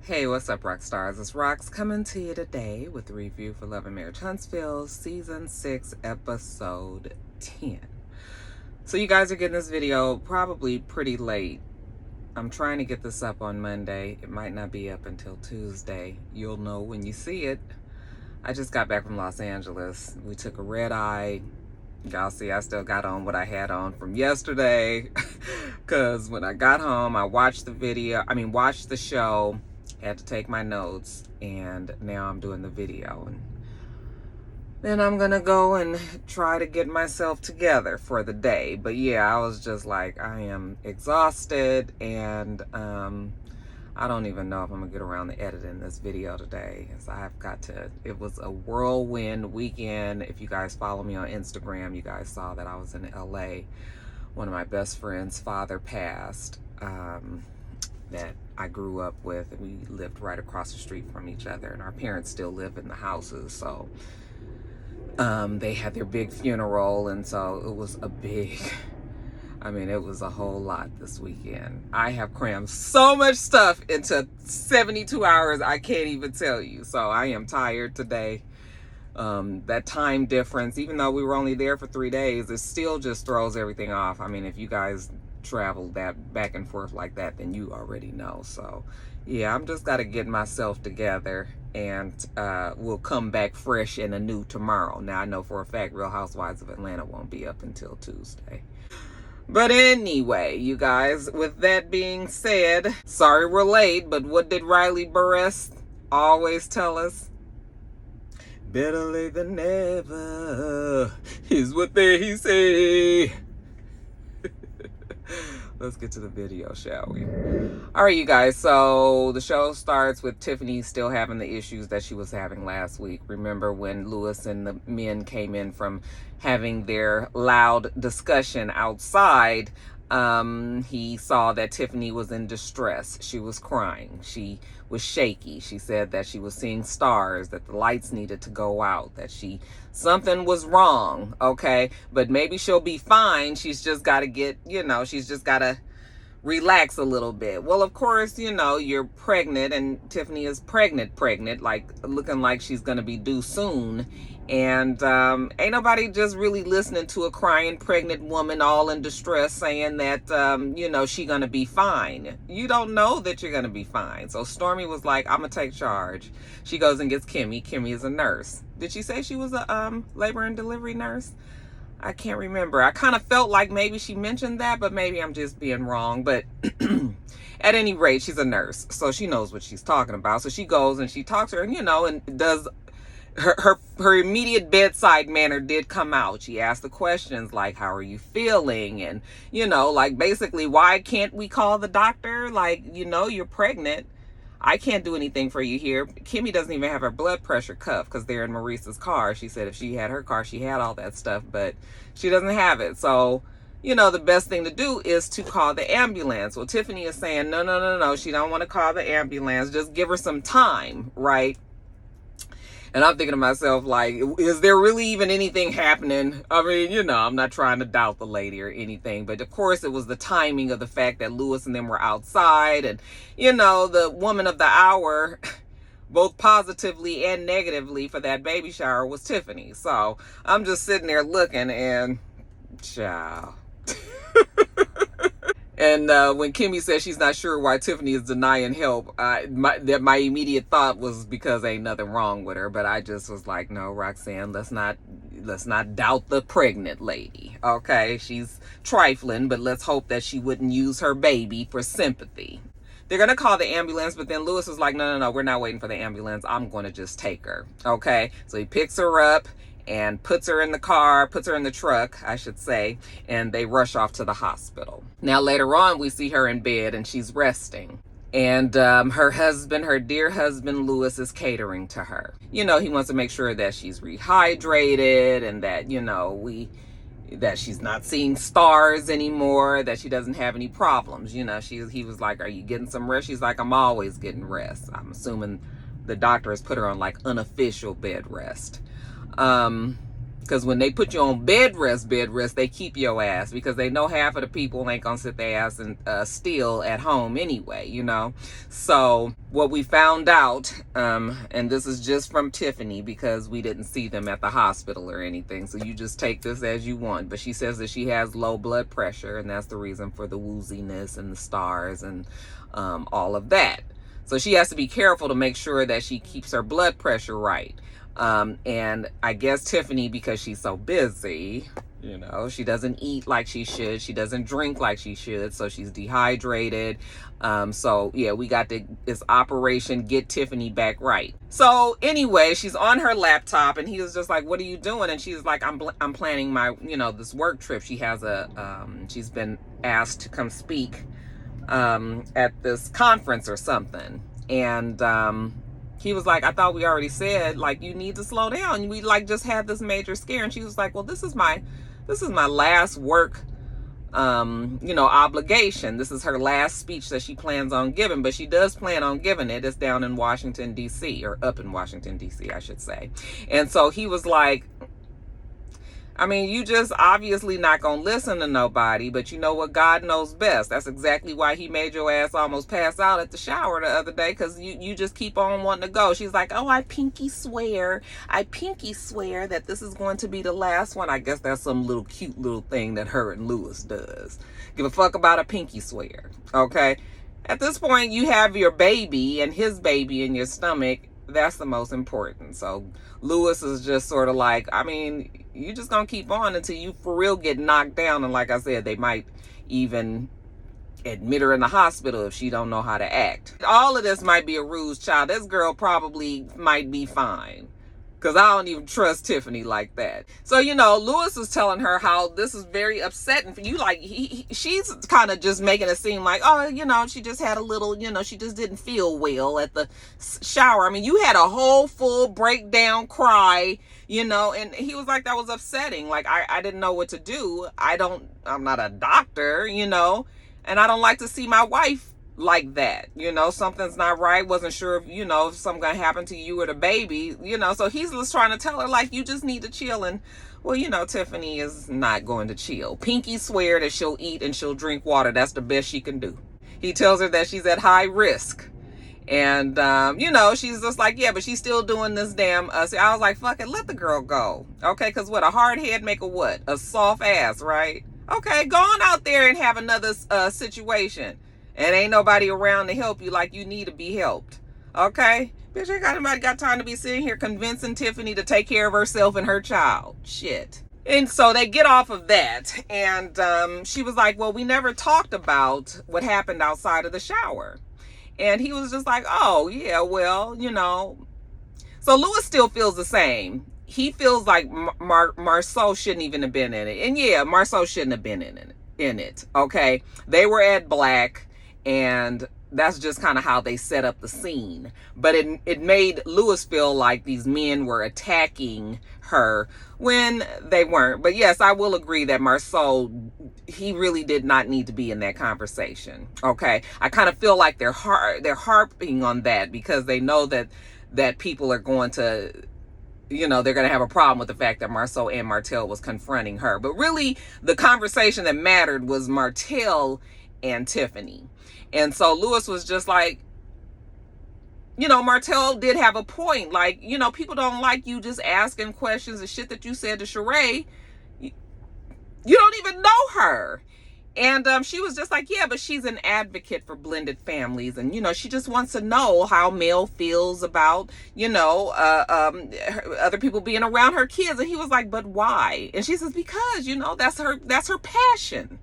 Hey, what's up, rock stars? It's Rox coming to you today with a review for Love and Marriage Huntsville, Season 6, Episode 10. So you guys are getting this video probably pretty late. I'm trying to get this up on Monday. It might not be up until Tuesday. You'll know when you see it. I just got back from Los Angeles. We took a red eye. Y'all see I still got on what I had on from yesterday. Because when I got home, I watched the show. Had to take my notes, and now I'm doing the video, and then I'm gonna go and try to get myself together for the day. But yeah, I was just like, I am exhausted, and I don't even know if I'm gonna get around to editing this video today. So I've got to, it was a whirlwind weekend. If you guys follow me on Instagram, you guys saw that I was in LA. One of my best friends' father passed, that I grew up with, and we lived right across the street from each other, and our parents still live in the houses. So they had their big funeral, and so it was it was a whole lot this weekend. I have crammed so much stuff into 72 hours, I can't even tell you. So I am tired today. That time difference, even though we were only there for 3 days, it still just throws everything off. I mean, if you guys travel that back and forth like that, then you already know. So yeah, I'm just got to get myself together, and we'll come back fresh and anew tomorrow. Now I know for a fact Real Housewives of Atlanta won't be up until Tuesday. But anyway, you guys, with that being said, sorry we're late, but what did Riley Burress always tell us? Better late than never is what they say. Let's get to the video, shall we? All right, you guys. So the show starts with Tiffany still having the issues that she was having last week. Remember when Lewis and the men came in from having their loud discussion outside? He saw that Tiffany was in distress. She was crying. She was shaky. She said that she was seeing stars, that the lights needed to go out, that something was wrong, okay? But maybe she'll be fine. She's just got to she's just got to relax a little bit. Well, of course, you're pregnant, and Tiffany is pregnant, like looking like she's going to be due soon. And ain't nobody just really listening to a crying pregnant woman all in distress saying that, she going to be fine. You don't know that you're going to be fine. So Stormy was like, I'm going to take charge. She goes and gets Kimmy. Kimmy is a nurse. Did she say she was a labor and delivery nurse? I can't remember. I kind of felt like maybe she mentioned that, but maybe I'm just being wrong. But at any rate, she's a nurse, so she knows what she's talking about. So she goes and she talks to her, and does her immediate bedside manner did come out. She asked the questions like, how are you feeling? And, basically, why can't we call the doctor? You're pregnant. I can't do anything for you here. Kimmy doesn't even have her blood pressure cuff because they're in Maurice's car. She said if she had her car, she had all that stuff, but she doesn't have it. So, the best thing to do is to call the ambulance. Well, Tiffany is saying, no. She don't want to call the ambulance. Just give her some time, right? And I'm thinking to myself, like, is there really even anything happening? I mean, I'm not trying to doubt the lady or anything. But, of course, it was the timing of the fact that Lewis and them were outside. And, the woman of the hour, both positively and negatively for that baby shower, was Tiffany. So I'm just sitting there looking and, ciao. And when Kimmy said she's not sure why Tiffany is denying help, my immediate thought was because ain't nothing wrong with her. But I just was like, no, Roxanne, let's not doubt the pregnant lady. Okay, she's trifling, but let's hope that she wouldn't use her baby for sympathy. They're going to call the ambulance, but then Lewis was like, no, we're not waiting for the ambulance. I'm going to just take her. Okay, so he picks her up and puts her in the truck, I should say, and they rush off to the hospital. Now, later on, we see her in bed, and she's resting. And her dear husband, Lewis, is catering to her. He wants to make sure that she's rehydrated and that, that she's not seeing stars anymore, that she doesn't have any problems. He was like, are you getting some rest? She's like, I'm always getting rest. I'm assuming the doctor has put her on like unofficial bed rest. Because when they put you on bed rest, they keep your ass because they know half of the people ain't gonna sit their ass and still at home anyway, you know. So what we found out, and this is just from Tiffany because we didn't see them at the hospital or anything, so you just take this as you want. But she says that she has low blood pressure, and that's the reason for the wooziness and the stars and all of that. So she has to be careful to make sure that she keeps her blood pressure right. And I guess Tiffany, because she's so busy, you know, she doesn't eat like she should. She doesn't drink like she should. So she's dehydrated. So yeah, we got this operation Get Tiffany Back Right. So anyway, she's on her laptop and he was just like, what are you doing? And she's like, I'm planning my, you know, this work trip. She has she's been asked to come speak, at this conference or something. And, he was like, I thought we already said, like, you need to slow down. We like just had this major scare. And she was like, well, this is my last work, you know, obligation. This is her last speech that she plans on giving, but she does plan on giving it. It's down in Washington, D.C., or up in Washington, D.C., I should say. And so he was like, I mean, you just obviously not gonna listen to nobody, but you know what? God knows best. That's exactly why he made your ass almost pass out at the shower the other day, because you just keep on wanting to go. She's like, oh, I pinky swear that this is going to be the last one. I guess that's some little cute little thing that her and Lewis does. Give a fuck about a pinky swear, okay? At this point, you have your baby and his baby in your stomach. That's the most important. So Lewis is just sort of like, I mean, you just gonna keep on until you for real get knocked down. And like I said, they might even admit her in the hospital if she don't know how to act. All of this might be a ruse, child. This girl probably might be fine, because I don't even trust Tiffany like that. So, you know, Lewis was telling her how this is very upsetting for you. Like, she's kind of just making it seem like, oh, you know, she just had a little, you know, she just didn't feel well at the shower. I mean, you had a whole full breakdown cry, you know, and he was like, that was upsetting. Like, I didn't know what to do. I'm not a doctor, you know, and I don't like to see my wife like that, you know, something's not right. Wasn't sure if, you know, if something gonna happen to you or the baby, you know. So he's just trying to tell her, like, you just need to chill. And well, you know, Tiffany is not going to chill. Pinky swear that she'll eat and she'll drink water. That's the best she can do. He tells her that she's at high risk. And, you know, she's just like, yeah, but she's still doing this damn, so I was like, fuck it, let the girl go. Okay, because what, a hard head make a what? A soft ass, right? Okay, go on out there and have another situation. And ain't nobody around to help you like you need to be helped. Okay? Bitch, ain't got nobody got time to be sitting here convincing Tiffany to take care of herself and her child. Shit. And so they get off of that. And she was like, well, we never talked about what happened outside of the shower. And he was just like, oh, yeah, well, you know. So Lewis still feels the same. He feels like Marceau shouldn't even have been in it. And yeah, Marceau shouldn't have been in it. Okay? They were at Black. And that's just kind of how they set up the scene. But it made Lewis feel like these men were attacking her when they weren't. But yes, I will agree that Marceau, he really did not need to be in that conversation. Okay, I kind of feel like they're harping on that because they know that people are going to, you know, they're going to have a problem with the fact that Marceau and Martell was confronting her. But really, the conversation that mattered was Martell and Tiffany. And so Lewis was just like, you know, Martell did have a point. Like, you know, people don't like you just asking questions and shit that you said to Sheree. You don't even know her. And she was just like, yeah, but she's an advocate for blended families. And, you know, she just wants to know how Mel feels about, you know, other people being around her kids. And he was like, but why? And she says, because, you know, that's her passion.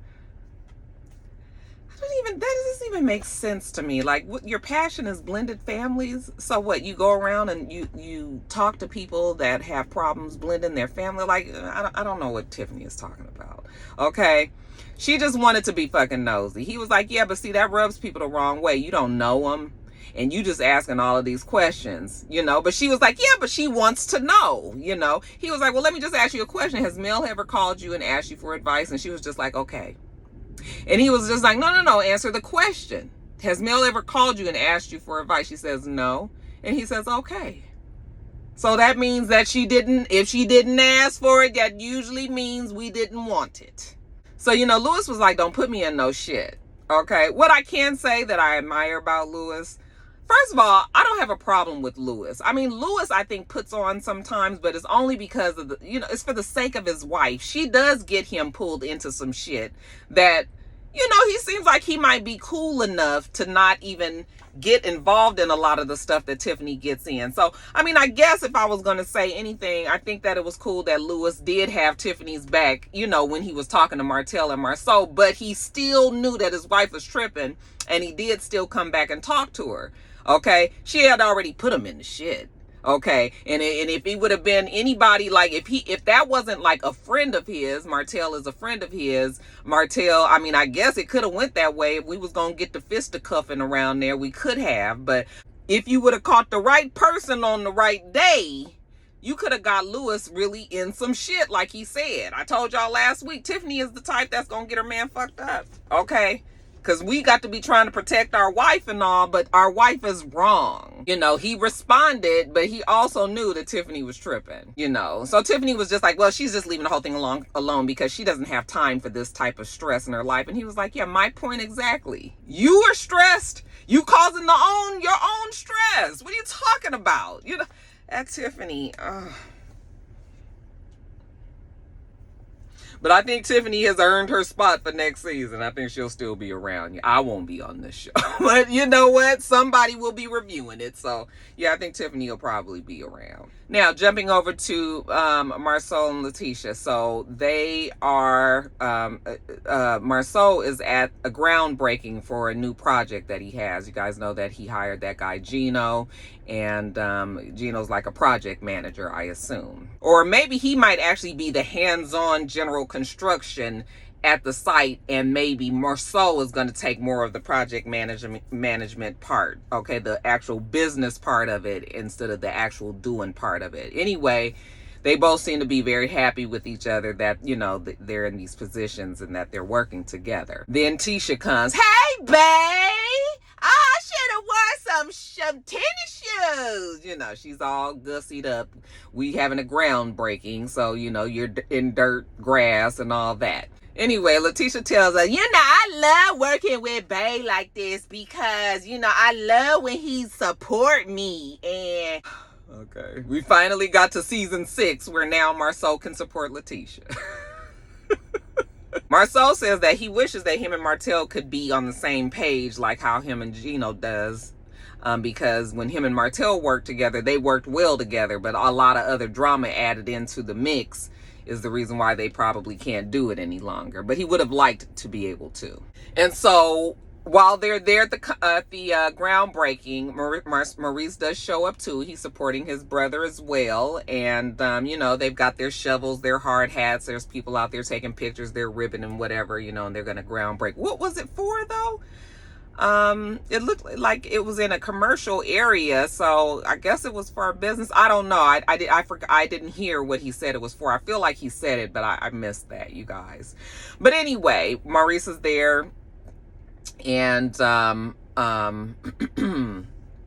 That doesn't even make sense to me. Like, what, your passion is blended families. So what, you go around and you talk to people that have problems blending their family? Like, I don't know what Tiffany is talking about. Okay, she just wanted to be fucking nosy. He was like, yeah, but see, that rubs people the wrong way. You don't know them and you just asking all of these questions, you know. But she was like, yeah, but she wants to know, you know. He was like, well, let me just ask you a question. Has Mel ever called you and asked you for advice? And she was just like, okay. And he was just like, no, answer the question. Has Mel ever called you and asked you for advice? She says, no. And he says, okay. So that means that if she didn't ask for it, that usually means we didn't want it. So, Lewis was like, don't put me in no shit. Okay. What I can say that I admire about Lewis, first of all, I don't have a problem with Lewis. I mean, Lewis, I think, puts on sometimes, but it's only because of it's for the sake of his wife. She does get him pulled into some shit that, he seems like he might be cool enough to not even get involved in a lot of the stuff that Tiffany gets in. So, I mean, I guess if I was going to say anything, I think that it was cool that Lewis did have Tiffany's back, when he was talking to Martell and Marceau, but he still knew that his wife was tripping, and he did still come back and talk to her. Okay. She had already put him in the shit. Okay. And if he would have been anybody, like if that wasn't like a friend of his, Martell is a friend of his, Martell, I mean, I guess it could have went that way. If we was going to get the fisticuffing around there, we could have. But if you would have caught the right person on the right day, you could have got Lewis really in some shit, like he said. I told y'all last week, Tiffany is the type that's going to get her man fucked up. Okay. Because we got to be trying to protect our wife and all, but our wife is wrong. He responded, but he also knew that Tiffany was tripping, So Tiffany was just like, well, she's just leaving the whole thing alone because she doesn't have time for this type of stress in her life. And he was like, yeah, my point exactly. You are stressed. You causing your own stress. What are you talking about? At Tiffany, But I think Tiffany has earned her spot for next season. I think she'll still be around. I won't be on this show. But you know what? Somebody will be reviewing it. So, yeah, I think Tiffany will probably be around. Now, jumping over to Marceau and Letitia. So, they are... Marceau is at a groundbreaking for a new project that he has. You guys know that he hired that guy, Gino. And Gino's like a project manager, I assume. Or maybe he might actually be the hands-on general construction at the site, and maybe Marceau is going to take more of the project management part, okay, the actual business part of it instead of the actual doing part of it. Anyway, they both seem to be very happy with each other that, they're in these positions and that they're working together. Then Tisha comes, hey, babe! I should have worn some tennis shoes. She's all gussied up. We having a groundbreaking, so, you're in dirt, grass, and all that. Anyway, Letitia tells her, I love working with Bae like this because, I love when he support me. And okay, we finally got to season 6 where now Marceau can support Letitia. Marceau says that he wishes that him and Martell could be on the same page like how him and Gino does. Because when him and Martell worked together, they worked well together, but a lot of other drama added into the mix is the reason why they probably can't do it any longer. But he would have liked to be able to. And so while they're there at the groundbreaking, Maurice does show up too. He's supporting his brother as well. And, they've got their shovels, their hard hats. There's people out there taking pictures, their ribbon and whatever, and they're going to groundbreak. What was it for, though? It looked like it was in a commercial area, so I guess it was for a business. I don't know. I didn't hear what he said it was for. I feel like he said it, but I missed that, you guys. But anyway, Maurice is there, and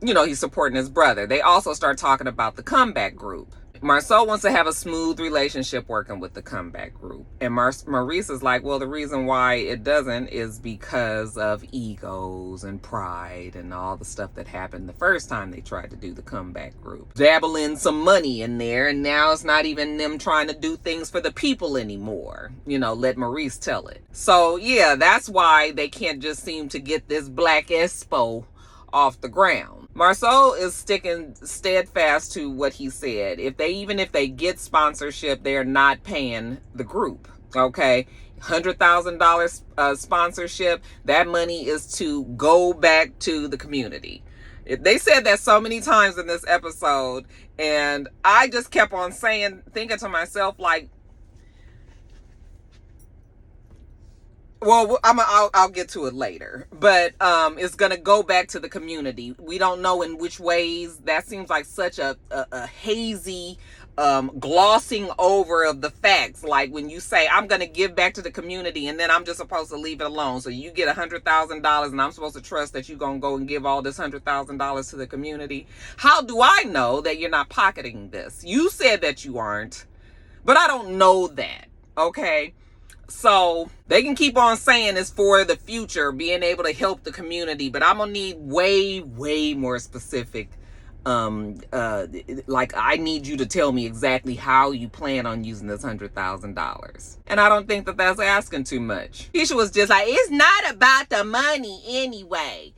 he's supporting his brother. They also start talking about the comeback group. Marceau wants to have a smooth relationship working with the comeback group. And Maurice is like, well, the reason why it doesn't is because of egos and pride and all the stuff that happened the first time they tried to do the comeback group. Dabble in some money in there, and now it's not even them trying to do things for the people anymore. Let Maurice tell it. So, yeah, that's why they can't just seem to get this Black Expo off the ground. Marceau is sticking steadfast to what he said. If they get sponsorship, they're not paying the group. Okay, $100,000 sponsorship. That money is to go back to the community. They said that so many times in this episode, and I just kept on thinking to myself, like, well, I'll get to it later, but it's gonna go back to the community. We don't know in which ways. That seems like such a hazy glossing over of the facts. Like when you say, I'm going to give back to the community and then I'm just supposed to leave it alone. So you get $100,000 and I'm supposed to trust that you're going to go and give all this $100,000 to the community. How do I know that you're not pocketing this? You said that you aren't, but I don't know that. Okay. So they can keep on saying it's for the future, being able to help the community, but I'm going to need way, way more specific. Like I need you to tell me exactly how you plan on using this $100,000. And I don't think that that's asking too much. Keisha was just like, it's not about the money anyway.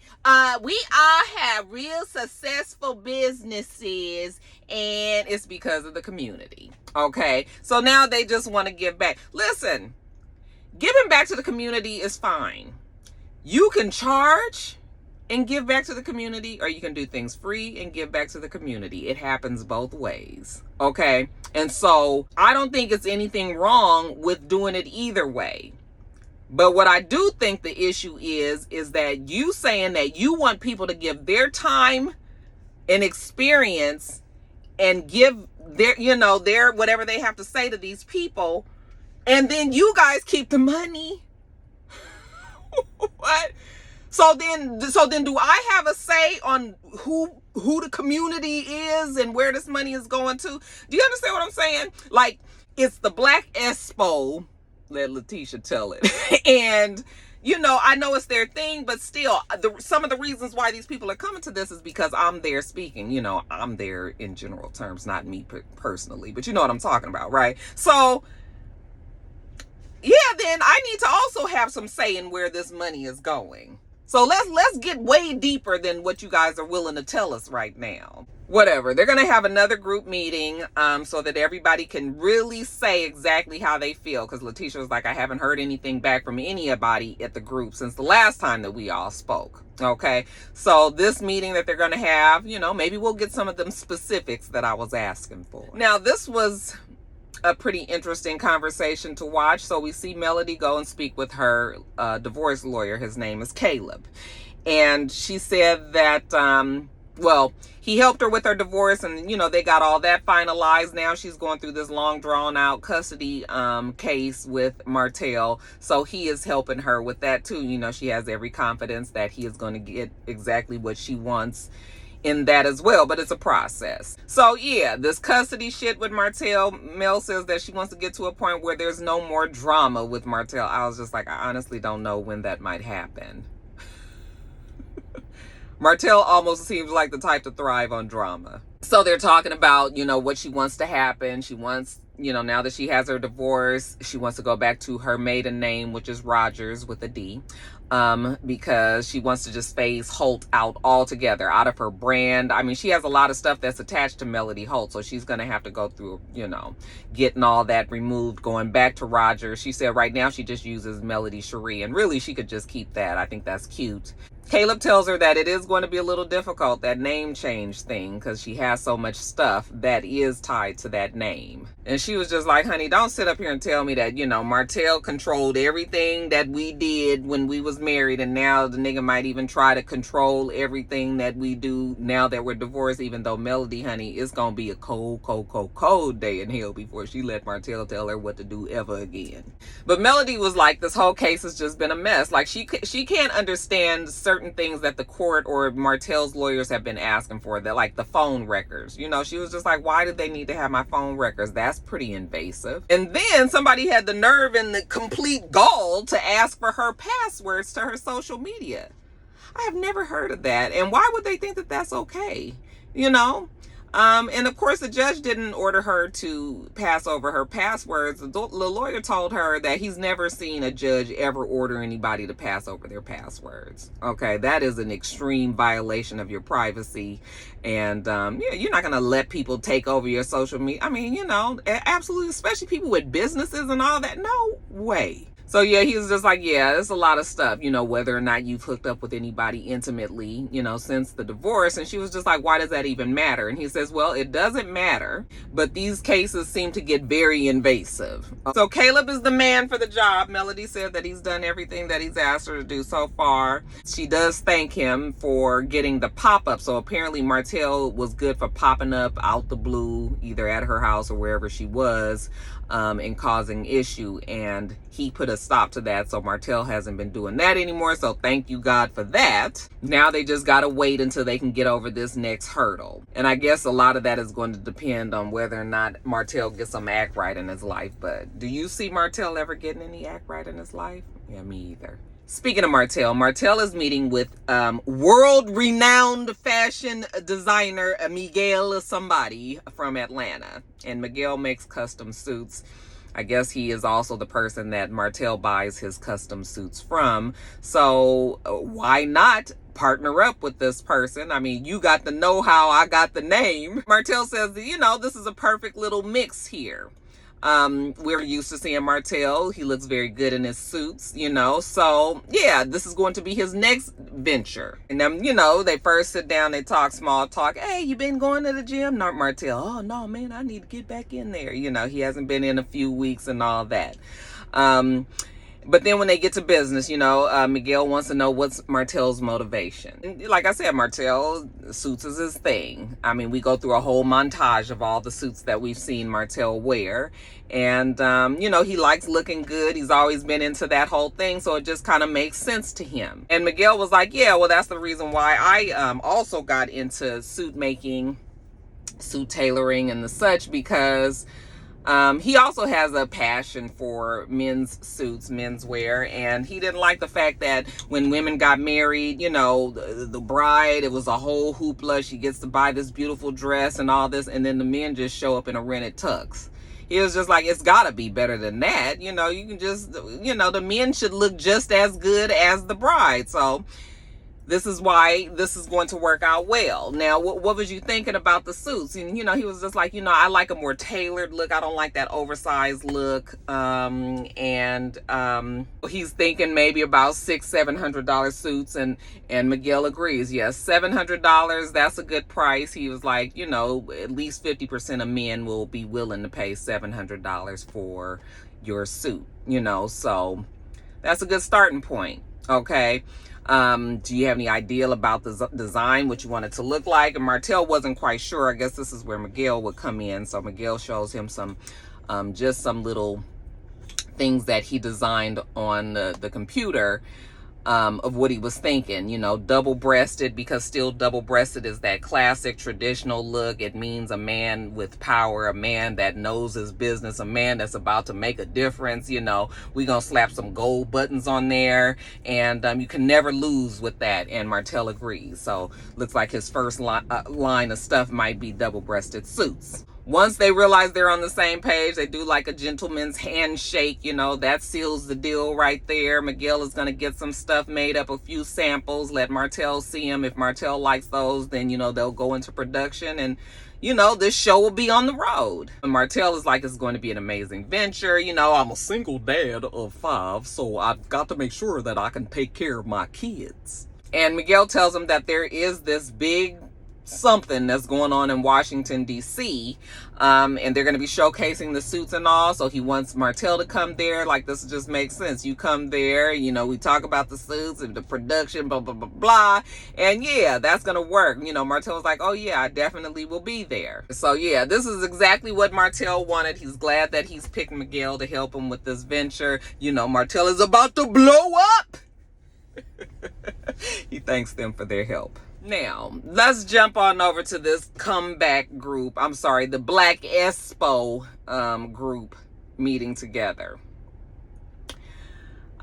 We all have real successful businesses and it's because of the community. Okay. So now they just want to give back. Listen, giving back to the community is fine. You can charge and give back to the community, or you can do things free and give back to the community. It happens both ways. Okay. And so I don't think it's anything wrong with doing it either way. But what I do think the issue is that you saying that you want people to give their time and experience and give their whatever they have to say to these people, and then you guys keep the money. What? So then do I have a say on who the community is and where this money is going to? Do you understand what I'm saying? Like, it's the Black Expo, let Letitia tell it. And, I know it's their thing, but still, some of the reasons why these people are coming to this is because I'm there speaking. I'm there in general terms, not me personally, but you know what I'm talking about, right? So, yeah, then I need to also have some say in where this money is going. So let's get way deeper than what you guys are willing to tell us right now. Whatever. They're going to have another group meeting so that everybody can really say exactly how they feel. Because Letitia was like, I haven't heard anything back from anybody at the group since the last time that we all spoke. Okay. So this meeting that they're going to have, maybe we'll get some of them specifics that I was asking for. Now, this was a pretty interesting conversation to watch. So we see Melody go and speak with her divorce lawyer. His name is Caleb. And she said that, he helped her with her divorce and, they got all that finalized. Now she's going through this long drawn out custody case with Martell. So he is helping her with that too. She has every confidence that he is going to get exactly what she wants in that as well, but it's a process. So yeah, this custody shit with Martell, Mel says that she wants to get to a point where there's no more drama with Martell. I was just like, I honestly don't know when that might happen. Martell almost seems like the type to thrive on drama. So they're talking about, what she wants to happen. She wants, now that she has her divorce, she wants to go back to her maiden name, which is Rogers with a D. Because she wants to just phase Holt out altogether, out of her brand. I mean, she has a lot of stuff that's attached to Melody Holt, so she's going to have to go through, getting all that removed, going back to Rogers. She said right now she just uses Melody Cherie, and really she could just keep that. I think that's cute. Caleb tells her that it is going to be a little difficult, that name change thing, because she has so much stuff that is tied to that name. And she was just like, honey, don't sit up here and tell me that, Martell controlled everything that we did when we was married, and now the nigga might even try to control everything that we do now that we're divorced, even though Melody, honey, it's going to be a cold day in hell before she let Martell tell her what to do ever again. But Melody was like, this whole case has just been a mess. Like, she can't understand certain things that the court or Martell's lawyers have been asking for, that like the phone records. She was just like, why did they need to have my phone records? That's pretty invasive. And then somebody had the nerve and the complete gall to ask for her passwords to her social media. I have never heard of that. And why would they think that that's okay? And of course the judge didn't order her to pass over her passwords. The lawyer told her that he's never seen a judge ever order anybody to pass over their passwords. Okay, that is an extreme violation of your privacy. And you're not going to let people take over your social media. I mean, absolutely, especially people with businesses and all that. No way. So yeah, he was just like, yeah, there's a lot of stuff, whether or not you've hooked up with anybody intimately, since the divorce. And she was just like, why does that even matter? And he says, well, it doesn't matter, but these cases seem to get very invasive. So Caleb is the man for the job. Melody said that he's done everything that he's asked her to do so far. She does thank him for getting the pop-up. So apparently Martell was good for popping up out the blue, either at her house or wherever she was, and causing issue. And he put a stop to that. So Martell hasn't been doing that anymore. So thank you, God, for that. Now they just got to wait until they can get over this next hurdle. And I guess a lot of that is going to depend on whether or not Martell gets some act right in his life. But do you see Martell ever getting any act right in his life? Yeah, me either. Speaking of Martell, Martell is meeting with world-renowned fashion designer Miguel somebody from Atlanta. And Miguel makes custom suits. I guess he is also the person that Martell buys his custom suits from. So why not partner up with this person? I mean, you got the know-how, I got the name. Martell says, this is a perfect little mix here. We're used to seeing Martell. He looks very good in his suits, so yeah, this is going to be his next venture. And then, they first sit down, they talk small talk. Hey, you been going to the gym? Not Martell. Oh no, man, I need to get back in there. He hasn't been in a few weeks and all that. But then when they get to business, Miguel wants to know what's Martell's motivation. And like I said, Martell, suits is his thing. I mean, we go through a whole montage of all the suits that we've seen Martell wear. And, he likes looking good. He's always been into that whole thing. So it just kind of makes sense to him. And Miguel was like, yeah, well, that's the reason why I also got into suit making, suit tailoring and the such, because he also has a passion for men's suits, menswear, and he didn't like the fact that when women got married, the bride, it was a whole hoopla. She gets to buy this beautiful dress and all this, and then the men just show up in a rented tux. He was just like, it's gotta be better than that. You can just, the men should look just as good as the bride. So this is why this is going to work out well. Now, what was you thinking about the suits? And, he was just like, I like a more tailored look. I don't like that oversized look. He's thinking maybe about $600-700 suits. And Miguel agrees. Yes, $700, that's a good price. He was like, at least 50% of men will be willing to pay $700 for your suit, so that's a good starting point. Okay. Do you have any idea about the design, what you want it to look like? And Martell wasn't quite sure. I guess this is where Miguel would come in. So Miguel shows him just some little things that he designed on the computer, of what he was thinking, double-breasted, because still double-breasted is that classic traditional look. It means a man with power, a man that knows his business, a man that's about to make a difference. We're gonna slap some gold buttons on there, and you can never lose with that. And Martell agrees. So looks like his first line of stuff might be double-breasted suits. Once they realize they're on the same page, they do like a gentleman's handshake, that seals the deal right there. Miguel is going to get some stuff made up, a few samples, let Martell see them. If Martell likes those, then, they'll go into production, and, this show will be on the road. And Martell is like, it's going to be an amazing venture. I'm a single dad of 5, so I've got to make sure that I can take care of my kids. And Miguel tells him that there is this big something that's going on in Washington, D.C., and they're going to be showcasing the suits and all, so he wants Martell to come there. Like, this just makes sense. You come there, we talk about the suits and the production, blah, blah, blah, blah, and yeah, that's going to work. Martell's like, oh yeah, I definitely will be there. So yeah, this is exactly what Martell wanted. He's glad that he's picked Miguel to help him with this venture. Martell is about to blow up. He thanks them for their help. Now, let's jump on over to this comeback group. I'm sorry, the Black Espo group meeting together.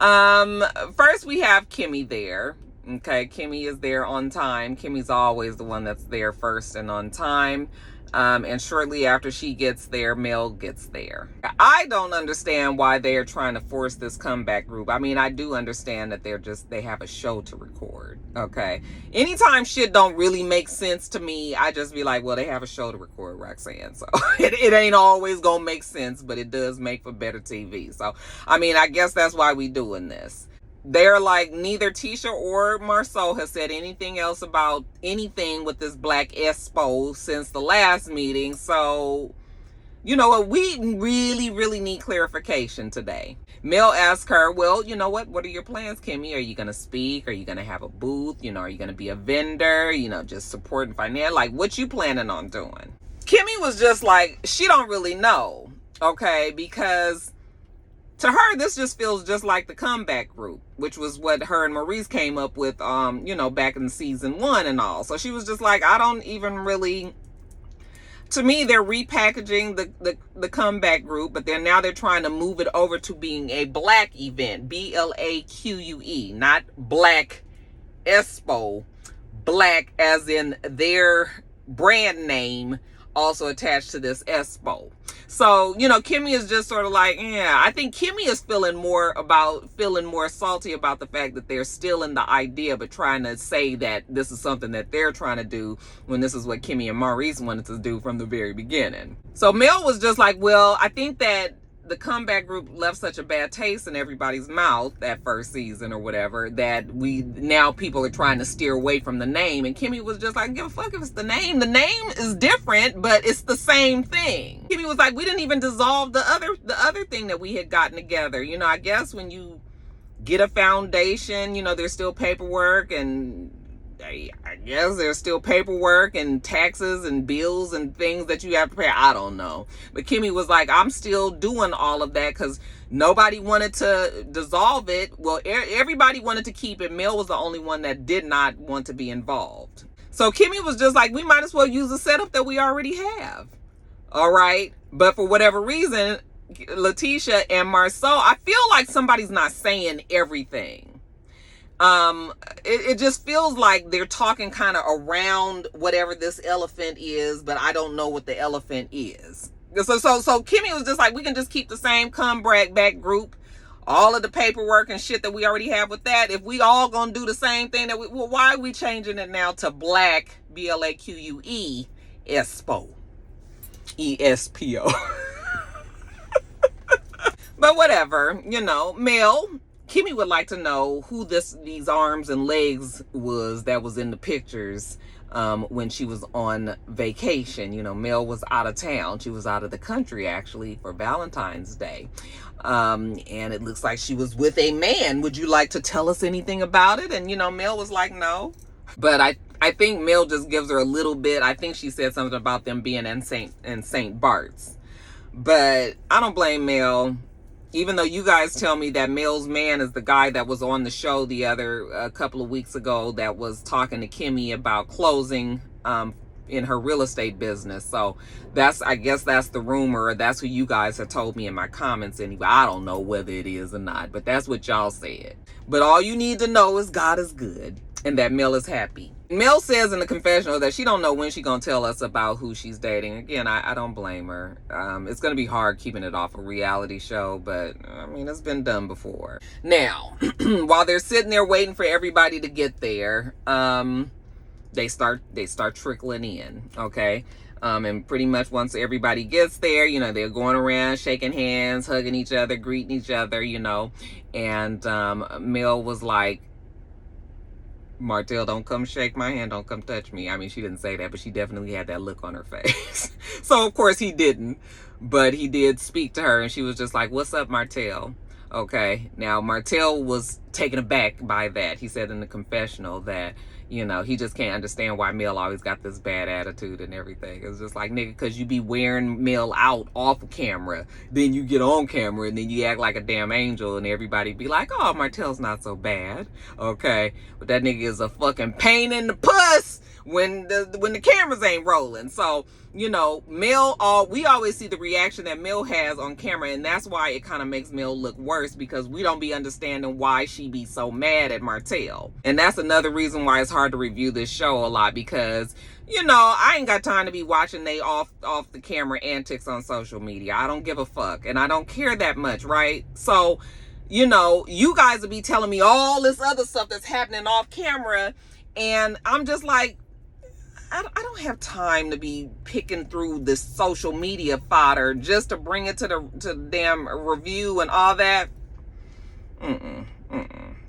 First we have Kimmy there. Okay, Kimmy is there on time. Kimmy's always the one that's there first and on time. And shortly after she gets there, Mel gets there. I don't understand why they are trying to force this comeback group. I mean, I do understand that they have a show to record. Okay. Anytime shit don't really make sense to me, I just be like, well, they have a show to record, Roxanne. So it ain't always gonna make sense, but it does make for better TV. So, I mean, I guess that's why we doing this. They're like, neither Tisha or Marceau has said anything else about anything with this Black Expo since the last meeting. So, you know what? We really need clarification today. Mel asked her, well, you know what? What are your plans, Kimmy? Are you going to speak? Are you going to have a booth? You know, are you going to be a vendor? You know, just supporting finance? Like, what you planning on doing? Kimmy was just like, she don't really know. Okay, because to her, this just feels just like the comeback group, which was what her and Maurice came up with, you know, back in season 1 and all. So she was just like, I don't even really, to me, they're repackaging the comeback group, but they're trying to move it over to being a Black event, BLAQUE, not Black Expo, Black as in their brand name also attached to this Expo. So, you know, Kimmy is just sort of like, yeah, I think Kimmy is feeling more salty about the fact that they're still in the idea, but trying to say that this is something that they're trying to do when this is what Kimmy and Maurice wanted to do from the very beginning. So Mel was just like, well, I think that the comeback group left such a bad taste in everybody's mouth that first season or whatever, that now people are trying to steer away from the name. And Kimmy was just like, give a fuck if it's the name. The name is different, but it's the same thing. Kimmy was like, we didn't even dissolve the other thing that we had gotten together. You know, I guess when you get a foundation, you know, there's still paperwork, and I guess there's still paperwork and taxes and bills and things that you have to pay. I don't know. But Kimmy was like, I'm still doing all of that because nobody wanted to dissolve it. Well, everybody wanted to keep it. Mel was the only one that did not want to be involved. So Kimmy was just like, we might as well use the setup that we already have. All right. But for whatever reason, Letitia and Marceau, I feel like somebody's not saying everything. It just feels like they're talking kind of around whatever this elephant is, but I don't know what the elephant is. So Kimmy was just like, we can just keep the same comeback group, all of the paperwork and shit that we already have with that. If we all gonna do the same thing, well, why are we changing it now to Black, BLAQUE, Expo, ESPO? But whatever, you know, Mel. Kimmy would like to know who these arms and legs was that was in the pictures when she was on vacation. You know, Mel was out of town. She was out of the country, actually, for Valentine's Day. And it looks like she was with a man. Would you like to tell us anything about it? And, you know, Mel was like, no. But I think Mel just gives her a little bit. I think she said something about them being in St. Bart's. But I don't blame Mel. Even though you guys tell me that Mel's man is the guy that was on the show a couple of weeks ago that was talking to Kimmy about closing in her real estate business. So I guess that's the rumor. That's who you guys have told me in my comments anyway. I don't know whether it is or not, but that's what y'all said. But all you need to know is God is good and that Mel is happy. Mel says in the confessional that she don't know when she's going to tell us about who she's dating. Again, I don't blame her. It's going to be hard keeping it off a reality show, but I mean, it's been done before. Now, while they're sitting there waiting for everybody to get there, they start trickling in, okay? And pretty much once everybody gets there, you know, they're going around shaking hands, hugging each other, greeting each other, you know. And Mel was like, Martell, don't come shake my hand, don't come touch me. I mean, she didn't say that, but she definitely had that look on her face. So, of course, he didn't. But he did speak to her, and she was just like, what's up, Martell? Okay. Now, Martell was taken aback by that. He said in the confessional that, you know, he just can't understand why Mel always got this bad attitude and everything. It's just like, nigga, because you be wearing Mel out off of camera. Then you get on camera and then you act like a damn angel and everybody be like, oh, Martell's not so bad. Okay. But that nigga is a fucking pain in the puss when the cameras ain't rolling. So, you know, Mel, we always see the reaction that Mel has on camera, and that's why it kind of makes Mel look worse, because we don't be understanding why she be so mad at Martell. And that's another reason why it's hard to review this show a lot, because, you know, I ain't got time to be watching they off the camera antics on social media. I don't give a fuck, and I don't care that much, right? So, you know, you guys will be telling me all this other stuff that's happening off camera, and I'm just like, I don't have time to be picking through this social media fodder just to bring it to the damn review and all that.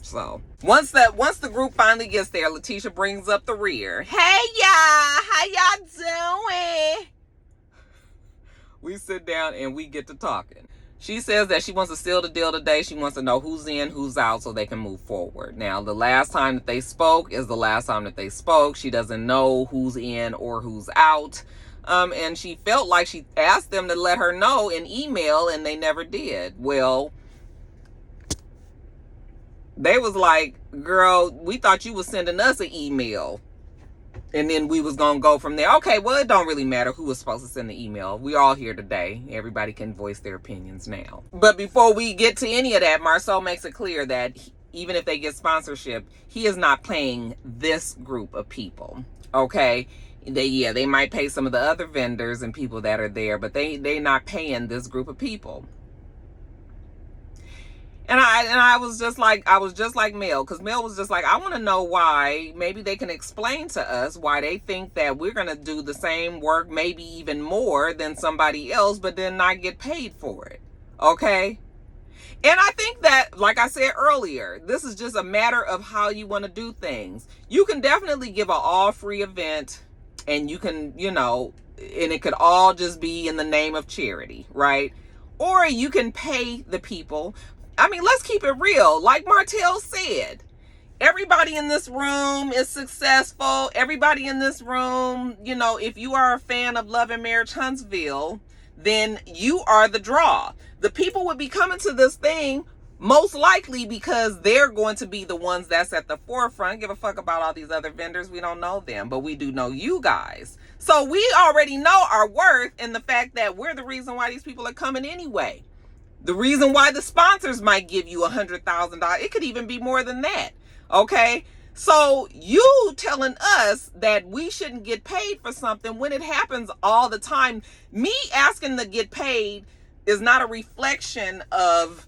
So once the group finally gets there, Letitia brings up the rear. Hey y'all, how y'all doing? We sit down and we get to talking. She says that she wants to seal the deal today. She wants to know who's in, who's out, so they can move forward. Now, the last time that they spoke is the last time that they spoke. She doesn't know who's in or who's out. And she felt like she asked them to let her know in email, and they never did. Well, they was like, girl, we thought you was sending us an email, and then we was going to go from there. Okay, well, it don't really matter who was supposed to send the email. We all here today. Everybody can voice their opinions now. But before we get to any of that, Marceau makes it clear that even if they get sponsorship, he is not paying this group of people. Okay? They might pay some of the other vendors and people that are there, but they not paying this group of people. And I was just like Mel, because Mel was just like, I want to know why. Maybe they can explain to us why they think that we're going to do the same work, maybe even more than somebody else, but then not get paid for it. Okay? And I think that, like I said earlier, this is just a matter of how you want to do things. You can definitely give an all-free event, and you can, you know, and it could all just be in the name of charity, right? Or you can pay the people. I mean, let's keep it real. Like Martell said, everybody in this room is successful. Everybody in this room, you know, if you are a fan of Love and Marriage Huntsville, then you are the draw. The people would be coming to this thing most likely because they're going to be the ones that's at the forefront. Give a fuck about all these other vendors. We don't know them, but we do know you guys. So we already know our worth and the fact that we're the reason why these people are coming anyway. The reason why the sponsors might give you $100,000, it could even be more than that. Okay? So you telling us that we shouldn't get paid for something when it happens all the time. Me asking to get paid is not a reflection of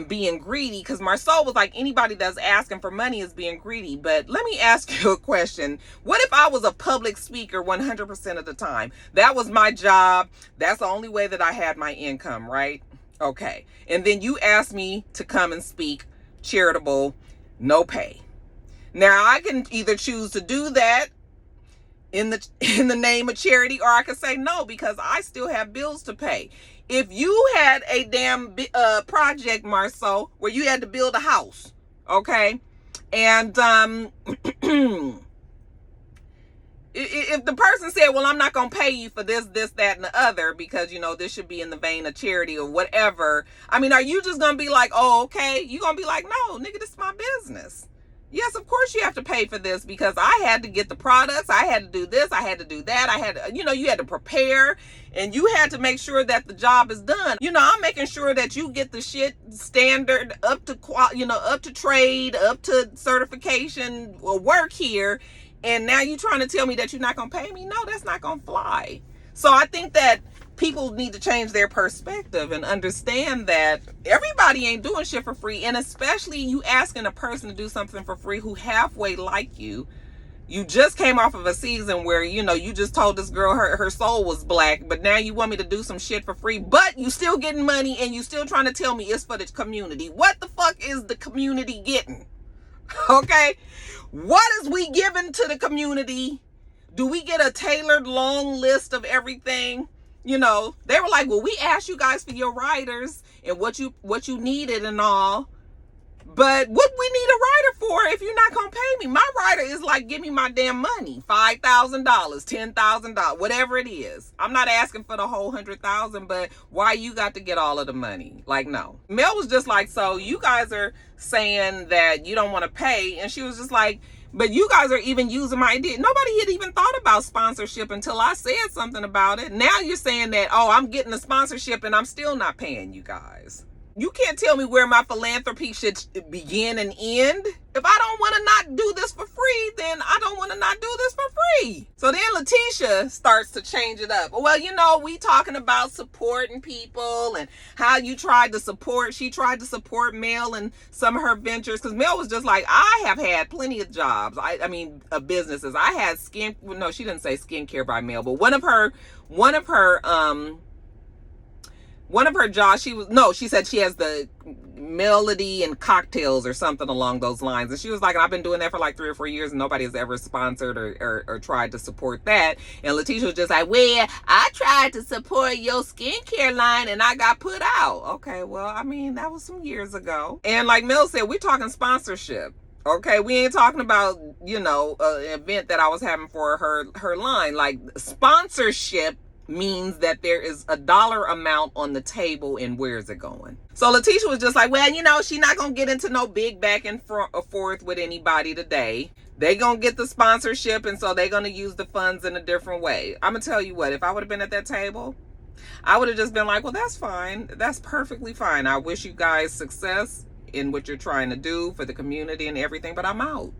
being greedy, because Marceau was like, anybody that's asking for money is being greedy. But let me ask you a question. What if I was a public speaker 100% of the time? That was my job. That's the only way that I had my income, right? Okay. And then you asked me to come and speak charitable, no pay. Now I can either choose to do that in the name of charity, or I could say no, because I still have bills to pay. If you had a damn project, Marceau, where you had to build a house, okay? And if the person said, well, I'm not going to pay you for this, that, and the other, because, you know, this should be in the vein of charity or whatever. I mean, are you just going to be like, oh, okay? You going to be like, no, nigga, this is my business. Yes, of course you have to pay for this, because I had to get the products. I had to do this. I had to do that. I had to, you know, you had to prepare, and you had to make sure that the job is done. You know, I'm making sure that you get the shit standard up to, up to trade, up to certification or work here. And now you trying to tell me that you're not going to pay me? No, that's not going to fly. So I think that people need to change their perspective and understand that everybody ain't doing shit for free. And especially you asking a person to do something for free who halfway like you. You just came off of a season where, you know, you just told this girl her soul was black, but now you want me to do some shit for free, but you still getting money and you still trying to tell me it's for the community. What the fuck is the community getting? Okay? What is we giving to the community? Do we get a tailored long list of everything? You know, they were like, well, we asked you guys for your riders and what you needed and all. But what we need a rider for if you're not going to pay me? My rider is like, give me my damn money. $5,000, $10,000, whatever it is. I'm not asking for the whole 100,000, but why you got to get all of the money? Like, no. Mel was just like, so you guys are saying that you don't want to pay. And she was just like, But you guys are even using my idea. Nobody had even thought about sponsorship until I said something about it. Now you're saying that, oh, I'm getting a sponsorship and I'm still not paying you guys. You can't tell me where my philanthropy should begin and end. If I don't want to not do this for free, then I don't want to not do this for free. So then Letitia starts to change it up. Well, you know, we talking about supporting people and how you tried to support. She tried to support Mel and some of her ventures, because Mel was just like, I have had plenty of jobs. I mean, businesses. I had no, she didn't say skincare by Mel, but one of her jobs, she said she has the melody and cocktails or something along those lines. And she was like, I've been doing that for like 3 or 4 years and nobody has ever sponsored or tried to support that. And Letitia was just like, well, I tried to support your skincare line and I got put out. Okay, well, I mean, that was some years ago. And like Mel said, we're talking sponsorship. Okay, we ain't talking about, you know, an event that I was having for her line. Like, sponsorship means that there is a dollar amount on the table and where's it going. So Letitia was just like, well, you know, she's not gonna get into no big back and forth with anybody today. They gonna get the sponsorship, and so they're gonna use the funds in a different way. I'm gonna tell you what, if I would have been at that table, I would have just been like, well, that's fine, that's perfectly fine. I wish you guys success in what you're trying to do for the community and everything, but I'm out.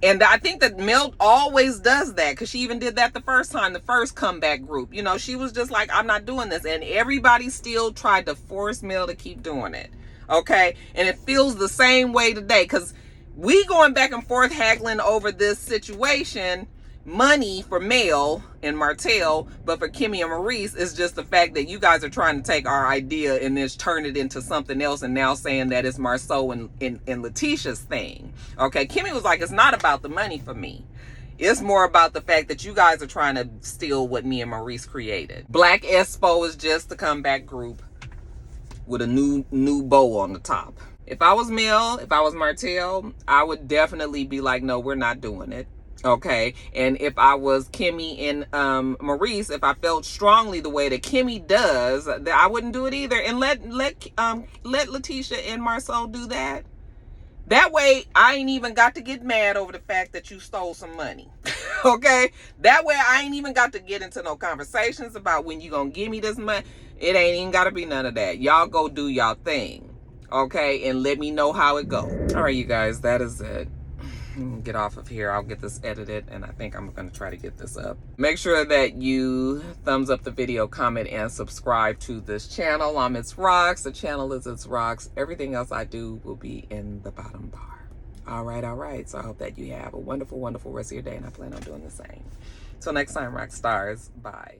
And I think that Mel always does that, because she even did that the first time, the first comeback group. You know, she was just like, I'm not doing this. And everybody still tried to force Mel to keep doing it. Okay? And it feels the same way today, because we going back and forth haggling over this situation. Money for Mel and Martell, but for Kimmy and Maurice is just the fact that you guys are trying to take our idea and then turn it into something else, and now saying that it's Marceau and Letitia's thing. Okay, Kimmy was like, it's not about the money for me. It's more about the fact that you guys are trying to steal what me and Maurice created. Black Espo is just the comeback group with a new bow on the top. If I was Mel, if I was Martell, I would definitely be like, no, we're not doing it. Okay, and if I was Kimmy and Maurice, if I felt strongly the way that Kimmy does, that I wouldn't do it either. And let Letitia and Marceau do that. That way, I ain't even got to get mad over the fact that you stole some money. Okay, that way I ain't even got to get into no conversations about when you gonna give me this money. It ain't even gotta be none of that. Y'all go do y'all thing, okay, and let me know how it go. All right, you guys, that is it. Get off of here. I'll get this edited, and I think I'm going to try to get this up. Make sure that you thumbs up the video, comment, and subscribe to this channel. I'm itsrox. The channel is itsrox. Everything else I do will be in the bottom bar. All right. So I hope that you have a wonderful, wonderful rest of your day, and I plan on doing the same. Till next time, rock stars. Bye.